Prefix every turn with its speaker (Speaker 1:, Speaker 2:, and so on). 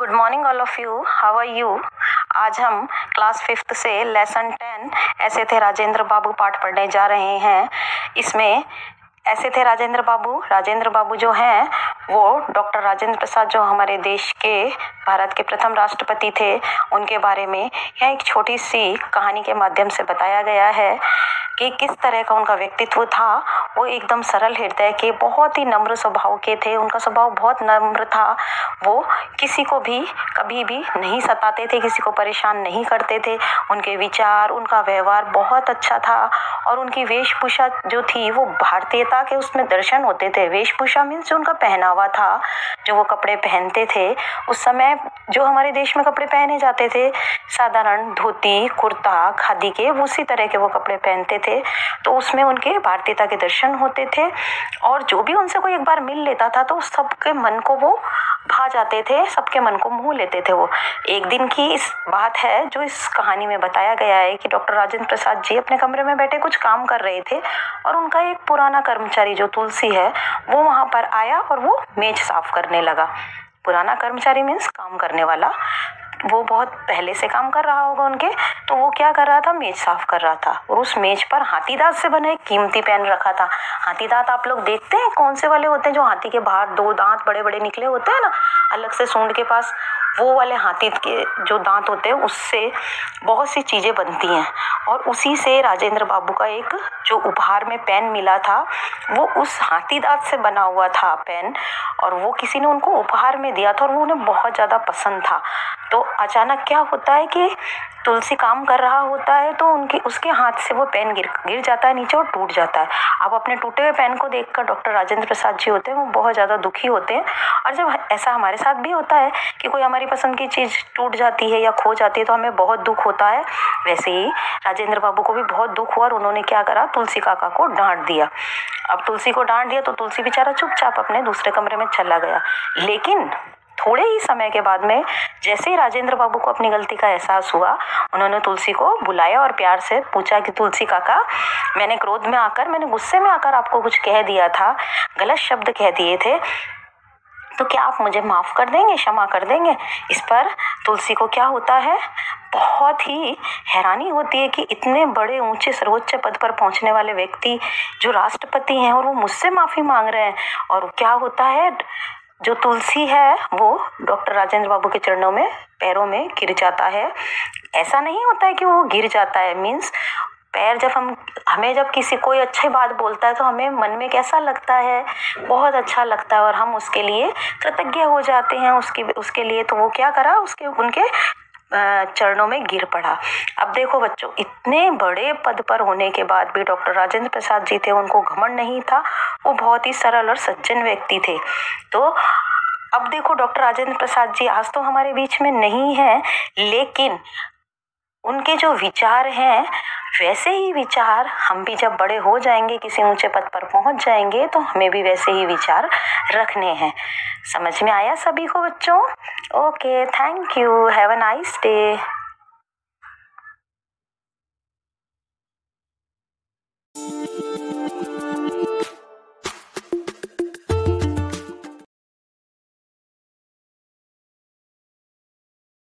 Speaker 1: Good morning all of you, how are you. आज हम class 5th से lesson 10 ऐसे थे राजेंद्र बाबू पाठ पढ़ने जा रहे हैं। इसमें ऐसे थे राजेंद्र बाबू जो हैं वो डॉक्टर राजेंद्र प्रसाद, जो हमारे देश के भारत के प्रथम राष्ट्रपति थे, उनके बारे में यह एक छोटी सी कहानी के माध्यम से बताया गया है कि किस तरह का उनका व्यक्तित्व था। वो एकदम सरल हृदय के, बहुत ही नम्र स्वभाव के थे। उनका स्वभाव बहुत नम्र था। वो किसी को भी कभी भी नहीं सताते थे, किसी को परेशान नहीं करते थे। उनके विचार, उनका व्यवहार बहुत अच्छा था और उनकी वेशभूषा जो थी वो भारतीयता के उसमें दर्शन होते थे। वेशभूषा मीन्स जो उनका पहनावा था, जो वो कपड़े पहनते थे उस समय, जो हमारे देश में कपड़े पहने जाते थे साधारण धोती कुर्ता खादी के, उसी तरह के वो कपड़े पहनते थे। तो उसमें उनके भारतीयता के दर्शन होते थे और जो भी उनसे कोई एक बार मिल लेता था तो सबके मन को वो भा जाते थे, सबके मन को मोह लेते थे। वो एक दिन की इस बात है जो इस कहानी में बताया गया है कि डॉक्टर राजेंद्र प्रसाद जी अपने कमरे में बैठे कुछ काम कर रहे थे और उनका एक पुराना कर्मचारी जो तुलसी है वो वहां पर आया और वो मेज साफ करने लगा। पुराना कर्मचारी मीन्स काम करने वाला, वो बहुत पहले से काम कर रहा होगा उनके, तो वो क्या कर रहा था, मेज साफ कर रहा था। और उस मेज पर हाथी दांत से बने एक कीमती पेन रखा था। हाथी दांत आप लोग देखते हैं कौन से वाले होते हैं, जो हाथी के बाहर दो दांत बड़े बड़े निकले होते हैं ना, अलग से सूंड के पास, वो वाले हाथी के जो दांत होते हैं उससे बहुत सी चीजें बनती हैं। और उसी से राजेंद्र बाबू का एक जो उपहार में पेन मिला था वो उस हाथी दांत से बना हुआ था पेन, और वो किसी ने उनको उपहार में दिया था और वो उन्हें बहुत ज्यादा पसंद था। तो अचानक क्या होता है कि तुलसी काम कर रहा होता है तो उसके हाथ से वो पेन गिर जाता है नीचे और टूट जाता है। अब अपने टूटे हुए पेन को देखकर डॉक्टर राजेंद्र प्रसाद जी होते हैं वो बहुत ज़्यादा दुखी होते हैं। और जब ऐसा हमारे साथ भी होता है कि कोई हमारी पसंद की चीज़ टूट जाती है या खो जाती है तो हमें बहुत दुख होता है, वैसे ही राजेंद्र बाबू को भी बहुत दुख हुआ और उन्होंने क्या करा, तुलसी काका को डांट दिया। अब तुलसी को डांट दिया तो तुलसी बेचारा चुपचाप अपने दूसरे कमरे में चला गया। लेकिन थोड़े ही समय के बाद में जैसे ही राजेंद्र बाबू को अपनी गलती का एहसास हुआ, उन्होंने तुलसी को बुलाया और प्यार से पूछा कि तुलसी काका, मैंने गुस्से में आकर आपको कुछ कह दिया था, गलत शब्द कह दिए थे, तो क्या आप मुझे माफ कर देंगे, क्षमा कर देंगे। इस पर तुलसी को क्या होता है, बहुत ही हैरानी होती है कि इतने बड़े ऊंचे सर्वोच्च पद पर पहुंचने वाले व्यक्ति जो राष्ट्रपति हैं और वो मुझसे माफी मांग रहे हैं। और क्या होता है, जो तुलसी है वो डॉक्टर राजेंद्र बाबू के चरणों में, पैरों में गिर जाता है। ऐसा नहीं होता है कि वो गिर जाता है, मीन्स पैर जब हमें जब किसी कोई अच्छी बात बोलता है तो हमें मन में कैसा लगता है, बहुत अच्छा लगता है और हम उसके लिए कृतज्ञ हो जाते हैं उसके लिए। तो वो क्या करा, उनके चरणों में गिर पड़ा। अब देखो बच्चों, इतने बड़े पद पर होने के बाद भी डॉक्टर राजेंद्र प्रसाद जी थे, उनको घमंड नहीं था, वो बहुत ही सरल और सज्जन व्यक्ति थे। तो अब देखो, डॉक्टर राजेंद्र प्रसाद जी आज तो हमारे बीच में नहीं है, लेकिन उनके जो विचार हैं वैसे ही विचार हम भी जब बड़े हो जाएंगे, किसी ऊंचे पद पर पहुंच जाएंगे, तो हमें भी वैसे ही विचार रखने हैं। समझ में आया सभी को बच्चों? Okay, thank you, have a nice day.